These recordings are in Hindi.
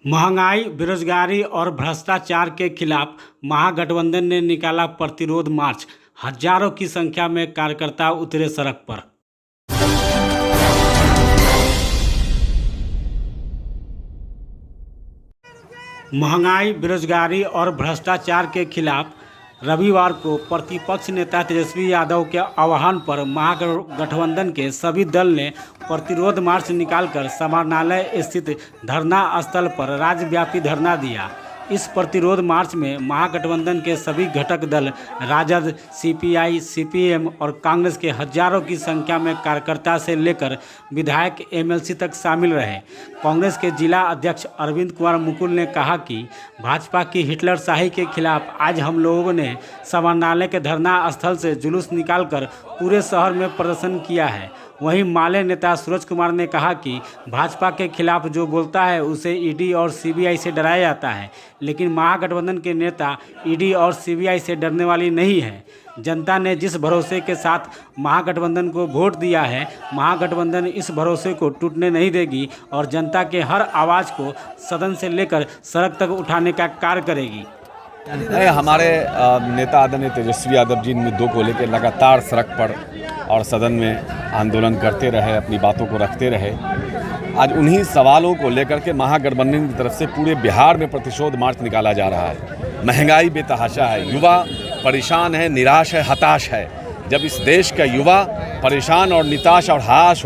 महंगाई, बेरोजगारी और भ्रष्टाचार के खिलाफ महागठबंधन ने निकाला प्रतिरोध मार्च। हजारों की संख्या में कार्यकर्ता उतरे सड़क पर। महंगाई, बेरोजगारी और भ्रष्टाचार के खिलाफ रविवार को प्रतिपक्ष नेता तेजस्वी यादव के आह्वान पर महागठबंधन के सभी दल ने प्रतिरोध मार्च निकालकर समाहरणालय स्थित धरना स्थल पर राज्यव्यापी धरना दिया। इस प्रतिरोध मार्च में महागठबंधन के सभी घटक दल राजद, सीपीआई, सीपीएम और कांग्रेस के हजारों की संख्या में कार्यकर्ता से लेकर विधायक, एमएलसी तक शामिल रहे। कांग्रेस के जिला अध्यक्ष अरविंद कुमार मुकुल ने कहा कि भाजपा की हिटलरशाही के खिलाफ आज हम लोगों ने समाहरणालय के धरना स्थल से जुलूस निकालकर पूरे शहर में प्रदर्शन किया है। वहीं माले नेता सूरज कुमार ने कहा कि भाजपा के खिलाफ जो बोलता है उसे ईडी और सीबीआई से डराया जाता है, लेकिन महागठबंधन के नेता ईडी और सीबीआई से डरने वाली नहीं है। जनता ने जिस भरोसे के साथ महागठबंधन को वोट दिया है, महागठबंधन इस भरोसे को टूटने नहीं देगी और जनता के हर आवाज़ को सदन से लेकर सड़क तक उठाने का कार्य करेगी। हमारे नेता आदरणीय तेजस्वी यादव जी इन मुद्दों को लेकर लगातार सड़क पर और सदन में आंदोलन करते रहे, अपनी बातों को रखते रहे। आज उन्हीं सवालों को लेकर के महागठबंधन की तरफ से पूरे बिहार में प्रतिशोध मार्च निकाला जा रहा है। महंगाई बेतहाशा है, युवा परेशान है, निराश है, हताश है। जब इस देश का युवा परेशान और निराश और हताश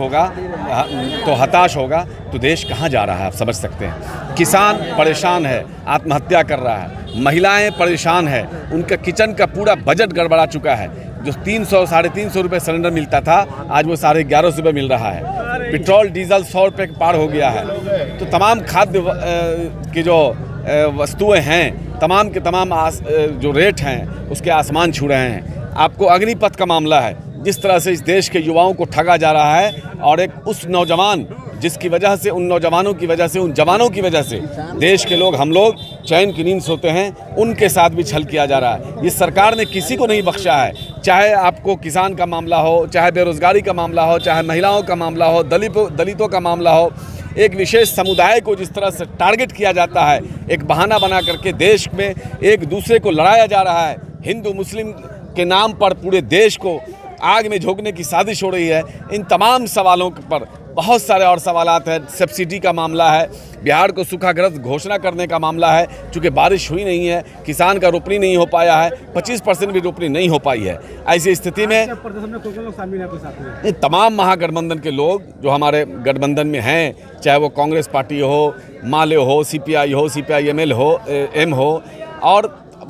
होगा तो देश कहाँ जा रहा है, आप समझ सकते हैं। किसान परेशान है, आत्महत्या कर रहा है। महिलाएं परेशान है, उनका किचन का पूरा बजट गड़बड़ा चुका है। जो 300 साढ़े 300 रुपये सिलेंडर मिलता था, आज वो 1150 रुपये मिल रहा है। पेट्रोल डीजल 100 रुपये के पार हो गया है। तो तमाम खाद्य की जो वस्तुएं हैं, तमाम के तमाम जो रेट हैं उसके आसमान छू रहे हैं। आपको अग्निपथ का मामला है, जिस तरह से इस देश के युवाओं को ठगा जा रहा है और एक उस नौजवान जिसकी वजह से, उन नौजवानों की वजह से, उन जवानों की वजह से देश के लोग, हम लोग चैन की नींद सोते हैं, उनके साथ भी छल किया जा रहा है। इस सरकार ने किसी को नहीं बख्शा है। चाहे आपको किसान का मामला हो, चाहे बेरोजगारी का मामला हो, चाहे महिलाओं का मामला हो, दलितों का मामला हो। एक विशेष समुदाय को जिस तरह से टारगेट किया जाता है, एक बहाना बना करके देश में एक दूसरे को लड़ाया जा रहा है। हिंदू मुस्लिम के नाम पर पूरे देश को आग में झोंकने की साजिश हो रही है। इन तमाम सवालों पर बहुत सारे और सवालात हैं। सब्सिडी का मामला है, बिहार को सूखाग्रस्त घोषणा करने का मामला है। चूँकि बारिश हुई नहीं है, किसान का रोपनी नहीं हो पाया है, 25% भी रोपनी नहीं हो पाई है। ऐसी स्थिति में तमाम महागठबंधन के लोग जो हमारे गठबंधन में हैं, चाहे वो कांग्रेस पार्टी हो, माले हो, सीपीआई हो, सीपीआई एम हो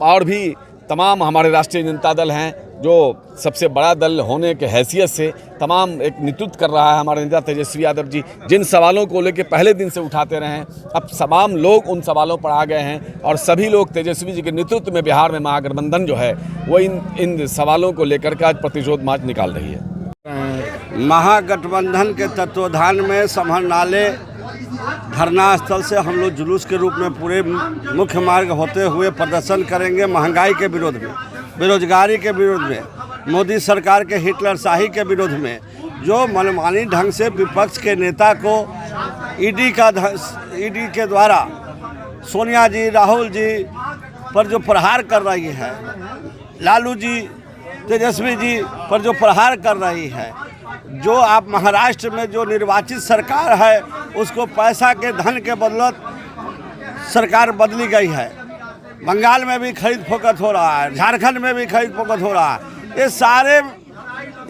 और भी तमाम हमारे राष्ट्रीय जनता दल हैं, जो सबसे बड़ा दल होने के हैसियत से तमाम एक नेतृत्व कर रहा है हमारे नेता तेजस्वी यादव जी। जिन सवालों को लेकर पहले दिन से उठाते रहे हैं, अब तमाम लोग उन सवालों पर आ गए हैं और सभी लोग तेजस्वी जी के नेतृत्व में बिहार में महागठबंधन जो है वो इन सवालों को लेकर के आज प्रतिशोध मार्च निकाल रही है। महागठबंधन के तत्वाधान में समाहरणालय धरना स्थल से हम लोग जुलूस के रूप में पूरे मुख्य मार्ग होते हुए प्रदर्शन करेंगे। महंगाई के विरोध में, बेरोजगारी के विरोध में, मोदी सरकार के हिटलरशाही के विरोध में, जो मनमानी ढंग से विपक्ष के नेता को ईडी के द्वारा सोनिया जी, राहुल जी पर जो प्रहार कर रही है, लालू जी, तेजस्वी जी पर जो प्रहार कर रही है, जो आप महाराष्ट्र में जो निर्वाचित सरकार है उसको पैसा के धन के बदौलत सरकार बदली गई है। बंगाल में भी खरीद फोकत हो रहा है, झारखंड में भी खरीद फोकत हो रहा है। ये सारे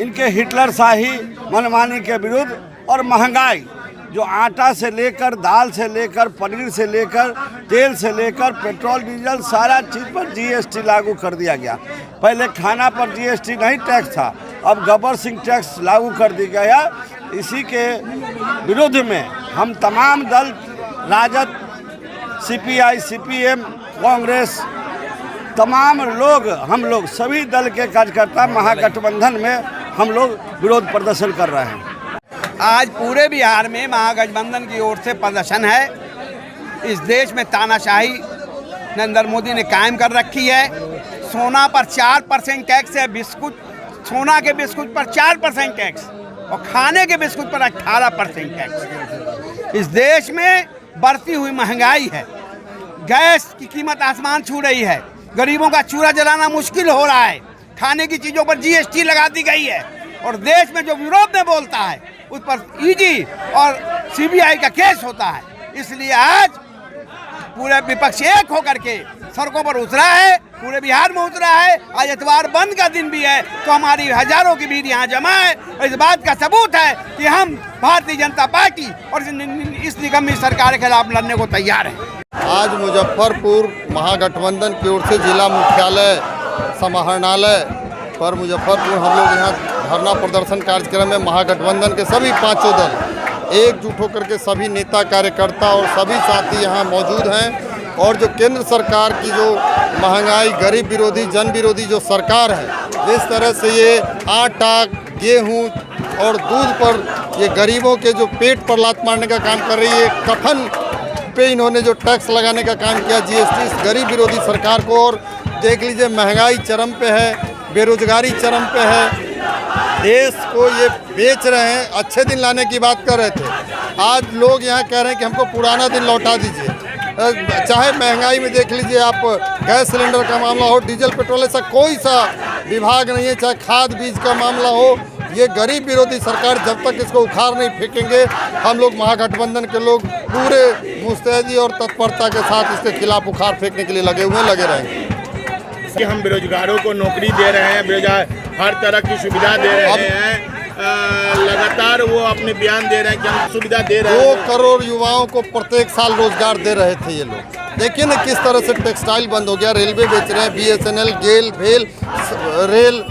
इनके हिटलरशाही मनमानी के विरुद्ध और महंगाई, जो आटा से लेकर, दाल से लेकर, पनीर से लेकर, तेल से लेकर, पेट्रोल डीजल सारा चीज़ पर जीएसटी लागू कर दिया गया। पहले खाना पर जीएसटी नहीं टैक्स था, अब गब्बर सिंह टैक्स लागू कर दिया गया। इसी के विरुद्ध में हम तमाम दल, राजद, सीपीआई, सीपीएम, कांग्रेस, तमाम लोग, हम लोग सभी दल के कार्यकर्ता महागठबंधन में हम लोग विरोध प्रदर्शन कर रहे हैं। आज पूरे बिहार में महागठबंधन की ओर से प्रदर्शन है। इस देश में तानाशाही नरेंद्र मोदी ने कायम कर रखी है। सोना पर 4% टैक्स है, सोना के बिस्कुट पर 4% टैक्स और खाने के बिस्कुट पर 18% टैक्स। इस देश में बढ़ती हुई महंगाई है, गैस की कीमत आसमान छू रही है, गरीबों का चूल्हा जलाना मुश्किल हो रहा है, खाने की चीज़ों पर जीएसटी लगा दी गई है और देश में जो विरोध में बोलता है उस पर ईडी और सीबीआई का केस होता है। इसलिए आज पूरे विपक्ष एक होकर के सड़कों पर उतरा है, पूरे बिहार में उतरा है। आज इतवार बंद का दिन भी है तो हमारी हजारों की भीड़ यहाँ जमा है और इस बात का सबूत है कि हम भारतीय जनता पार्टी और इस निकम्मी सरकार के खिलाफ लड़ने को तैयार हैं। आज मुजफ्फरपुर महागठबंधन की ओर से जिला मुख्यालय समाहरणालय पर मुजफ्फरपुर हम लोग यहाँ धरना प्रदर्शन कार्यक्रम में महागठबंधन के सभी पांचों दल एकजुट होकर के सभी नेता कार्यकर्ता और सभी साथी यहाँ मौजूद हैं और जो केंद्र सरकार की जो महंगाई, गरीब विरोधी, जन विरोधी जो सरकार है, जिस तरह से ये आटा, गेहूँ और दूध पर ये गरीबों के जो पेट पर लात मारने का काम कर रही है, कफन पे इन्होंने जो टैक्स लगाने का काम किया जीएसटी, इस गरीब विरोधी सरकार को। और देख लीजिए महंगाई चरम पे है, बेरोजगारी चरम पे है, देश को ये बेच रहे हैं। अच्छे दिन लाने की बात कर रहे थे, आज लोग यहाँ कह रहे हैं कि हमको पुराना दिन लौटा दीजिए। चाहे महंगाई में देख लीजिए आप, गैस सिलेंडर का मामला हो, डीजल पेट्रोल, ऐसा कोई सा विभाग नहीं है, चाहे खाद बीज का मामला हो। ये गरीब विरोधी सरकार जब तक इसको उखाड़ नहीं फेंकेंगे, हम लोग महागठबंधन के लोग पूरे मुस्तैदी और तत्परता के साथ इसके खिलाफ उखाड़ फेंकने के लिए लगे रहेंगे। कि हम बेरोजगारों को नौकरी दे रहे हैं, बेरोजगार हर तरह की सुविधा दे रहे हैं, लगातार वो अपने बयान दे रहे हैं कि हम सुविधा दे रहे हैं। 2 करोड़ युवाओं को प्रत्येक साल रोजगार दे रहे थे ये लोग। देखिए ना किस तरह से टेक्सटाइल बंद हो गया, रेलवे बेच रहे हैं, BSNL, गेल, भेल, रेल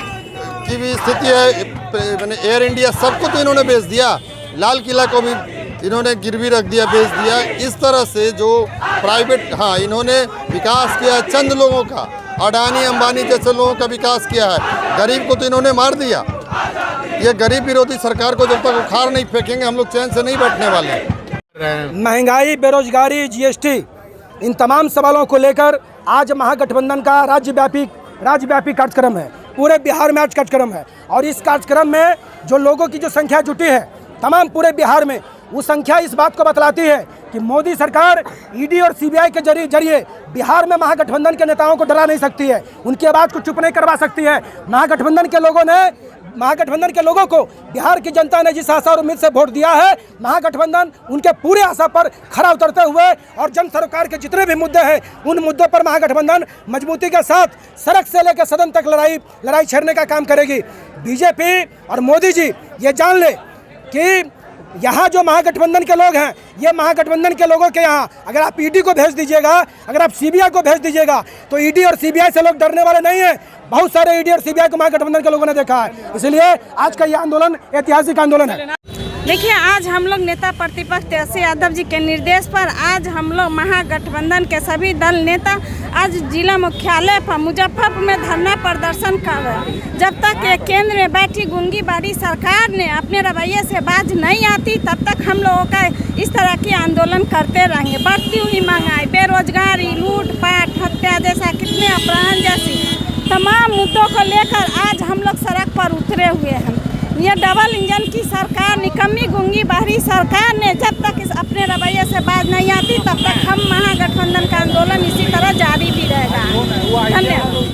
की भी स्थिति है, मैंने एयर इंडिया सबको तो इन्होंने बेच दिया, लाल किला को भी इन्होंने गिरवी रख दिया, बेच दिया। इस तरह से जो प्राइवेट, हाँ, इन्होंने विकास किया चंद लोगों का, अडानी अंबानी जैसे लोगों का विकास किया है, गरीब को तो इन्होंने मार दिया। ये गरीब विरोधी सरकार को जब तक उखाड़ नहीं फेंकेंगे हम लोग चैन से नहीं बैठने वाले। महंगाई, बेरोजगारी, जीएसटी, इन तमाम सवालों को लेकर आज महागठबंधन का राज्यव्यापी कार्यक्रम है, पूरे बिहार में आज कार्यक्रम है। और इस कार्यक्रम में जो लोगों की जो संख्या जुटी है तमाम पूरे बिहार में, वो संख्या इस बात को बतलाती है कि मोदी सरकार ईडी और सीबीआई के जरिए बिहार में महागठबंधन के नेताओं को डरा नहीं सकती है, उनकी आवाज़ को चुप नहीं करवा सकती है। महागठबंधन के लोगों को बिहार की जनता ने जिस आशा और उम्मीद से वोट दिया है, महागठबंधन उनके पूरे आशा पर खरा उतरते हुए और जन सरकार के जितने भी मुद्दे हैं उन मुद्दों पर महागठबंधन मजबूती के साथ सड़क से लेकर सदन तक लड़ाई छेड़ने का काम करेगी। बीजेपी और मोदी जी ये जान ले कि यहाँ जो महागठबंधन के लोग हैं, ये महागठबंधन के लोगों के यहाँ अगर आप ईडी को भेज दीजिएगा, अगर आप सीबीआई को भेज दीजिएगा, तो ईडी और सीबीआई से लोग डरने वाले नहीं हैं। बहुत सारे ईडी और सीबीआई को महागठबंधन के लोगों ने देखा है, इसलिए आज का ये आंदोलन ऐतिहासिक आंदोलन है। देखिए, आज हम लोग नेता प्रतिपक्ष तेजस्वी यादव जी के निर्देश पर आज हम लोग महागठबंधन के सभी दल नेता आज जिला मुख्यालय पर मुजफ्फरपुर में धरना प्रदर्शन कर रहे हैं। जब तक ये केंद्र में बैठी गूंगी बारी सरकार ने अपने रवैये से बाज नहीं आती, तब तक हम लोगों का इस तरह के आंदोलन करते रहेंगे। बढ़ती हुई महंगाई, बेरोजगारी, लूटपाट, हत्या जैसा कितने अपराध जैसी तमाम मुद्दों को लेकर आज हम लोग सड़क पर उतरे हुए हैं। ये डबल इंजन की सरकार, निकम्मी गूंगी बाहरी सरकार ने जब तक इस अपने रवैये से बाज नहीं आती, तब तक हम महागठबंधन का आंदोलन इसी तरह जारी भी रहेगा। धन्यवाद।